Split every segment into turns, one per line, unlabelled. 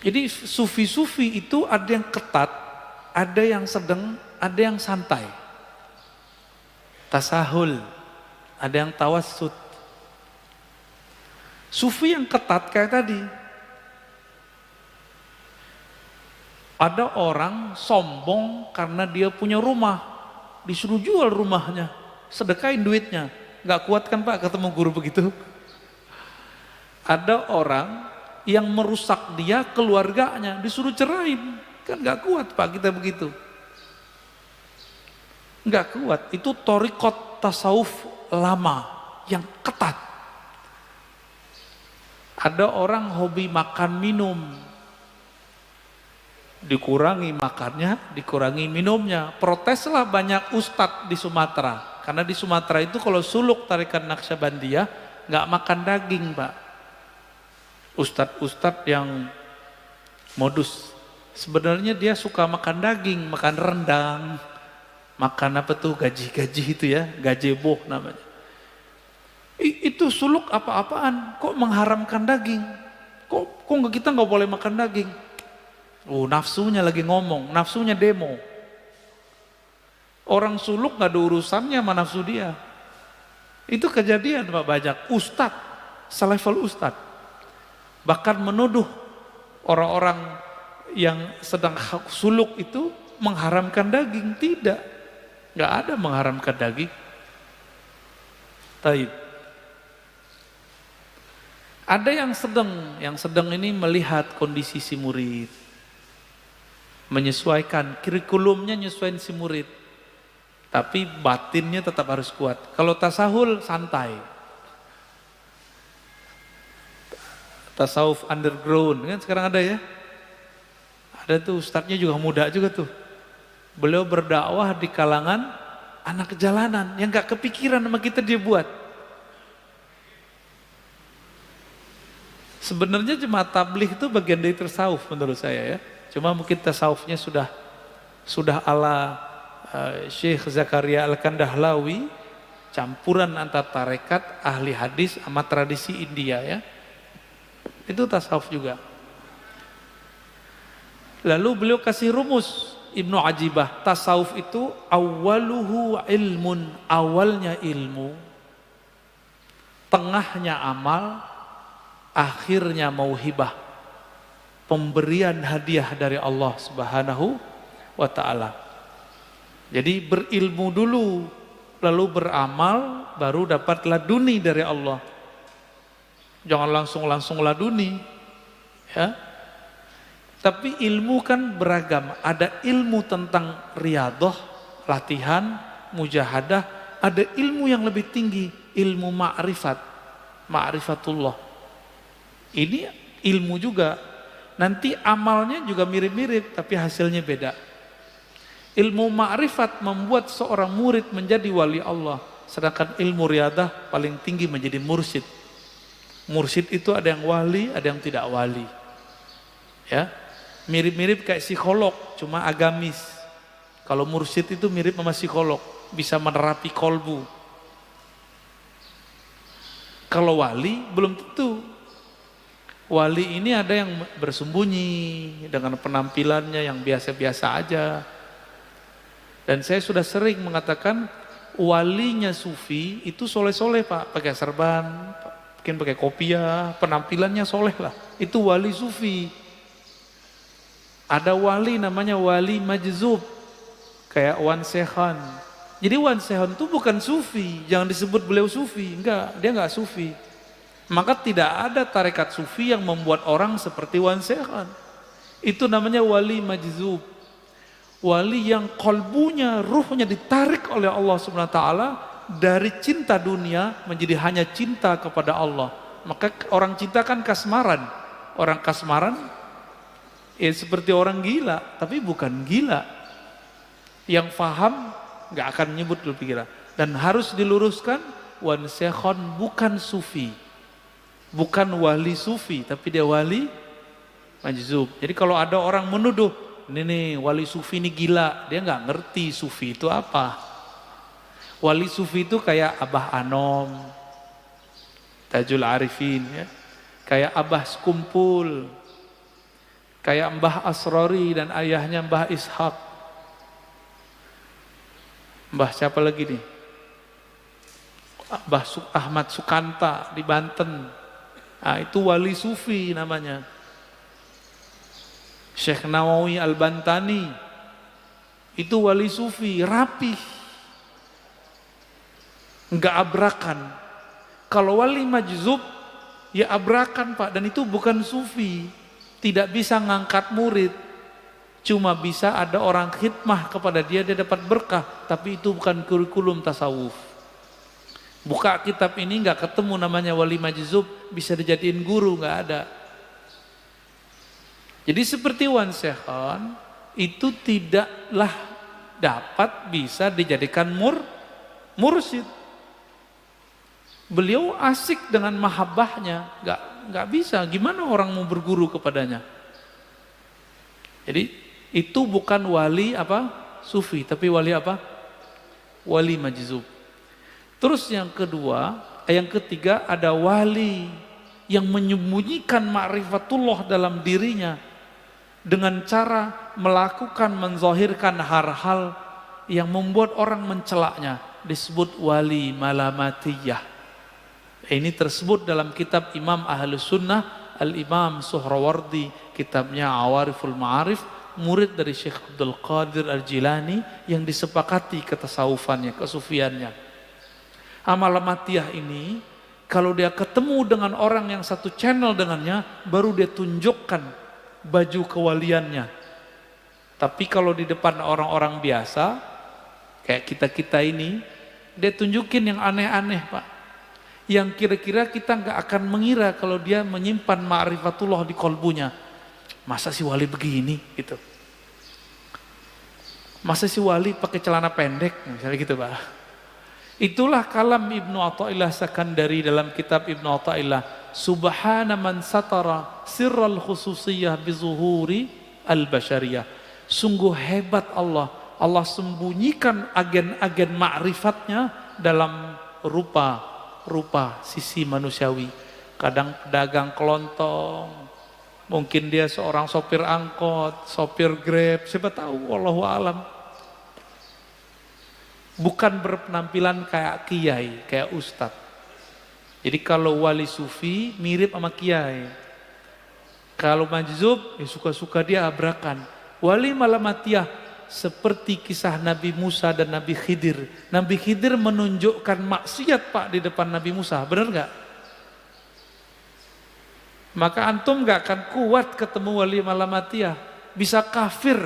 Jadi sufi-sufi itu ada yang ketat, ada yang sedang, ada yang santai. Tasahul, ada yang tawassut. Sufi yang ketat kayak tadi. Ada orang sombong karena dia punya rumah, disuruh jual rumahnya, sedekahin duitnya. Nggak kuat kan Pak ketemu guru begitu? Ada orang yang merusak dia, keluarganya, disuruh cerain. Kan nggak kuat Pak kita begitu. Nggak kuat, itu thariqat tasawuf lama yang ketat. Ada orang hobi makan minum, dikurangi makannya, dikurangi minumnya. Proteslah banyak ustadz di Sumatera, karena di Sumatera itu kalau suluk tarikan Naqsyabandiyah nggak makan daging Pak. Ustadz-ustadz yang modus, sebenarnya dia suka makan daging, makan rendang, makan apa tuh gaji-gaji itu ya, gazebo namanya. Itu suluk apa-apaan, kok mengharamkan daging? Kok kita nggak boleh makan daging? Nafsunya lagi ngomong, nafsunya demo. Orang suluk nggak ada urusannya sama nafsu dia. Itu kejadian Pak banyak. Ustadz, selevel ustadz, bahkan menuduh orang-orang yang sedang suluk itu mengharamkan daging. Tidak, nggak ada mengharamkan daging. Taib. Ada yang sedang ini melihat kondisi si murid, menyesuaikan kurikulumnya, nyesuaiin si murid, tapi batinnya tetap harus kuat. Kalau tasahul santai, tasawuf underground kan sekarang ada ya, ada tuh ustadznya juga muda juga tuh, beliau berdakwah di kalangan anak jalanan yang gak kepikiran sama kita dia buat. Sebenarnya jemaah tabligh itu bagian dari tasawuf menurut saya ya. Cuma mungkin tasawufnya sudah ala Syekh Zakaria Al-Kandahlawi, campuran antara tarekat, ahli hadis sama tradisi India ya. Itu tasawuf juga. Lalu beliau kasih rumus Ibnu Ajibah, tasawuf itu awaluhu ilmun, awalnya ilmu, tengahnya amal, akhirnya mauhibah, pemberian hadiah dari Allah Subhanahu wa ta'ala. Jadi berilmu dulu, lalu beramal, baru dapat laduni dari Allah. Jangan langsung laduni ya. Tapi ilmu kan beragam, ada ilmu tentang riyadhah, latihan, mujahadah, ada ilmu yang lebih tinggi, ilmu ma'rifatullah. Ini ilmu juga, nanti amalnya juga mirip-mirip tapi hasilnya beda. Ilmu ma'rifat membuat seorang murid menjadi wali Allah, sedangkan ilmu riyadah paling tinggi menjadi mursyid. Mursyid itu ada yang wali, ada yang tidak wali ya, mirip-mirip kayak psikolog cuma agamis. Kalau mursyid itu mirip sama psikolog, bisa menerapi kolbu. Kalau wali belum tentu. Wali ini ada yang bersembunyi dengan penampilannya yang biasa-biasa aja. Dan saya sudah sering mengatakan walinya sufi itu soleh-soleh Pak, pakai serban, mungkin pakai kopiah, penampilannya soleh lah. Itu wali sufi. Ada wali namanya wali majzub, kayak Wan Sekhan. Jadi Wan Sekhan itu bukan sufi, jangan disebut beliau sufi, enggak, dia enggak sufi. Maka tidak ada tarekat sufi yang membuat orang seperti Wan Sekhan. Itu namanya wali majzub. Wali yang kolbunya, ruhnya ditarik oleh Allah Subhanahu wa ta'ala dari cinta dunia menjadi hanya cinta kepada Allah. Maka orang cinta kan kasmaran. Orang kasmaran ya seperti orang gila, tapi bukan gila. Yang faham gak akan menyebut dulu pikiran. Dan harus diluruskan, Wan Sekhan bukan sufi. Bukan wali sufi, tapi dia wali majzub. Jadi kalau ada orang menuduh, ini nih wali sufi ini gila, dia nggak ngerti sufi itu apa. Wali sufi itu kayak Abah Anom, Tajul Arifin ya, kayak Abah Sekumpul, Kayak Mbah Asrori dan ayahnya Mbah Ishaq. Mbah siapa lagi nih? Mbah Ahmad Sukanta di Banten. Nah, itu wali sufi namanya. Syekh Nawawi Al-Bantani. Itu wali sufi, rapih. Enggak abrakan. Kalau wali majzub, ya abrakan Pak. Dan itu bukan sufi. Tidak bisa ngangkat murid. Cuma bisa ada orang khidmah kepada dia, dia dapat berkah. Tapi itu bukan kurikulum tasawuf. Buka kitab ini nggak ketemu namanya wali majzub, bisa dijadiin guru, nggak ada. Jadi seperti Wan Sekhon, itu tidaklah dapat bisa dijadikan mursyid. Beliau asik dengan mahabbahnya, nggak bisa. Gimana orang mau berguru kepadanya? Jadi itu bukan wali apa sufi, tapi wali apa? Wali majzub. Terus yang ketiga ada wali yang menyembunyikan ma'rifatullah dalam dirinya dengan cara melakukan menzahirkan hal-hal yang membuat orang mencelaknya, disebut wali malamatiyah. Ini tersebut dalam kitab Imam Ahlus Sunnah Al-Imam Suhrawardi, kitabnya Awariful Ma'arif, murid dari Syekh Abdul Qadir Al-Jilani yang disepakati ketasawufannya, kesufiannya. Malamatiyah ini kalau dia ketemu dengan orang yang satu channel dengannya, baru dia tunjukkan baju kewaliannya. Tapi kalau di depan orang-orang biasa kayak kita-kita ini, dia tunjukin yang aneh-aneh Pak, yang kira-kira kita nggak akan mengira kalau dia menyimpan ma'rifatullah di kolbunya. Masa si wali begini gitu? Masa si wali pakai celana pendek misalnya gitu Pak? Itulah kalam Ibnu Athaillah Sakandari dalam kitab Ibnu Athaillah, subhana man satara sirral khususiyah bizuhuri al-basyariyah. Sungguh hebat Allah, Allah sembunyikan agen-agen ma'rifatnya dalam rupa sisi manusiawi. Kadang pedagang kelontong, mungkin dia seorang sopir angkot, sopir Grab, siapa tahu, wallahu alam. Bukan berpenampilan kayak kiai, kayak ustadz. Jadi kalau wali sufi mirip sama kiai. Kalau majzub, ya suka-suka dia abrakan. Wali malamatiyah seperti kisah Nabi Musa dan Nabi Khidir. Nabi Khidir menunjukkan maksiat Pak di depan Nabi Musa, benar nggak? Maka antum nggak akan kuat ketemu wali malamatiyah, bisa kafir,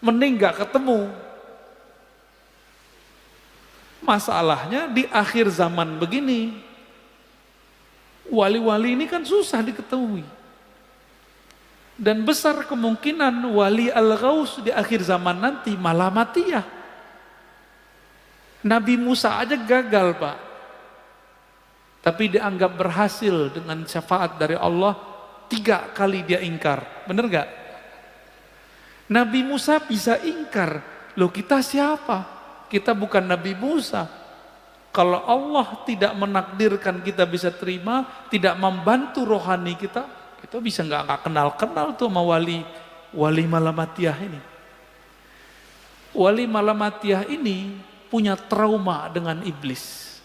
mending nggak ketemu. Masalahnya di akhir zaman begini, wali-wali ini kan susah diketahui. Dan besar kemungkinan wali al-ghaus di akhir zaman nanti malamatiyah. Nabi Musa aja gagal Pak. Tapi dianggap berhasil dengan syafaat dari Allah, 3 kali dia ingkar. Bener gak? Nabi Musa bisa ingkar. Loh kita siapa? Kita bukan Nabi Musa. Kalau Allah tidak menakdirkan kita bisa terima, tidak membantu rohani kita, kita bisa nggak kenal tuh sama wali malamatiyah ini. Wali malamatiyah ini punya trauma dengan iblis.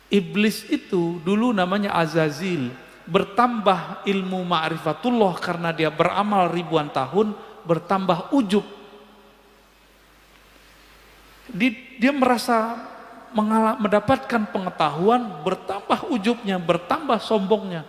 Iblis itu dulu namanya Azazil, bertambah ilmu ma'rifatullah karena dia beramal ribuan tahun, bertambah ujub. Dia merasa mendapatkan pengetahuan, bertambah ujubnya, bertambah sombongnya.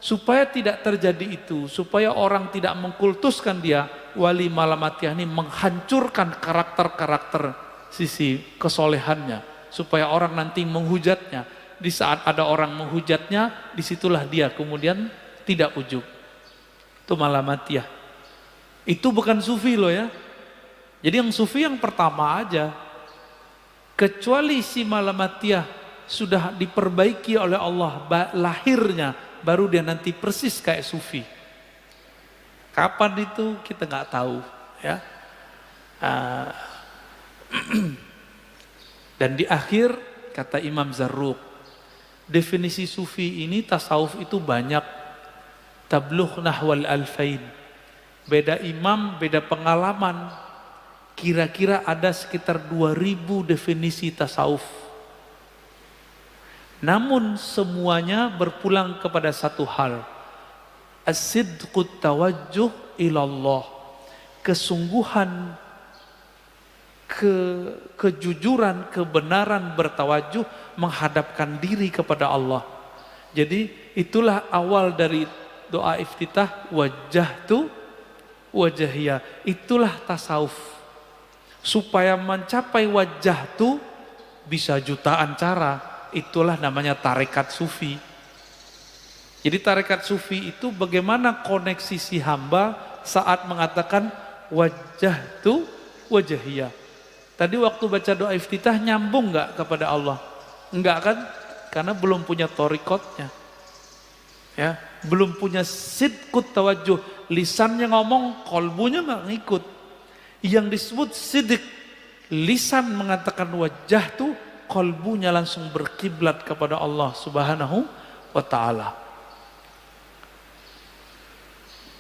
Supaya tidak terjadi itu, supaya orang tidak mengkultuskan dia, wali malamatiyah ini menghancurkan karakter-karakter sisi kesolehannya. Supaya orang nanti menghujatnya. Di saat ada orang menghujatnya, disitulah dia kemudian tidak ujub. Itu malamatiyah. Itu bukan sufi loh ya. Jadi yang sufi yang pertama aja. Kecuali si malamatiyah sudah diperbaiki oleh Allah lahirnya, baru dia nanti persis kayak sufi. Kapan itu kita nggak tahu ya. Dan di akhir kata Imam Zarruq, definisi sufi ini tasawuf itu banyak. Tablugh nahwal alfain, beda imam, beda pengalaman. Kira-kira ada sekitar 2000 definisi tasawuf. Namun semuanya berpulang kepada satu hal. As-sidqut tawajjuh ilallah. Kesungguhan, kejujuran, kebenaran bertawajuh menghadapkan diri kepada Allah. Jadi itulah awal dari doa iftitah, wajjahtu wajahiyah. Itulah tasawuf. Supaya mencapai wajjahtu bisa jutaan cara. Itulah namanya tarekat sufi. Jadi tarekat sufi itu bagaimana koneksi si hamba saat mengatakan wajjahtu wajahiyah. Tadi waktu baca doa iftitah nyambung nggak kepada Allah? Enggak kan? Karena belum punya torikotnya. Ya, belum punya sidqut tawajuh. Lisannya ngomong, kolbunya nggak ngikut. Yang disebut sidik, lisan mengatakan wajjahtu, kolbunya langsung berkiblat kepada Allah Subhanahu wa ta'ala.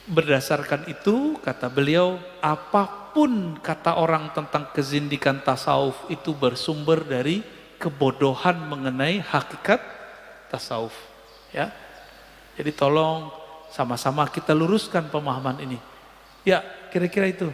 Berdasarkan itu, kata beliau, apapun kata orang tentang kezindikan tasawuf itu bersumber dari kebodohan mengenai hakikat tasawuf. Ya, jadi tolong sama-sama kita luruskan pemahaman ini. Ya, kira-kira itu.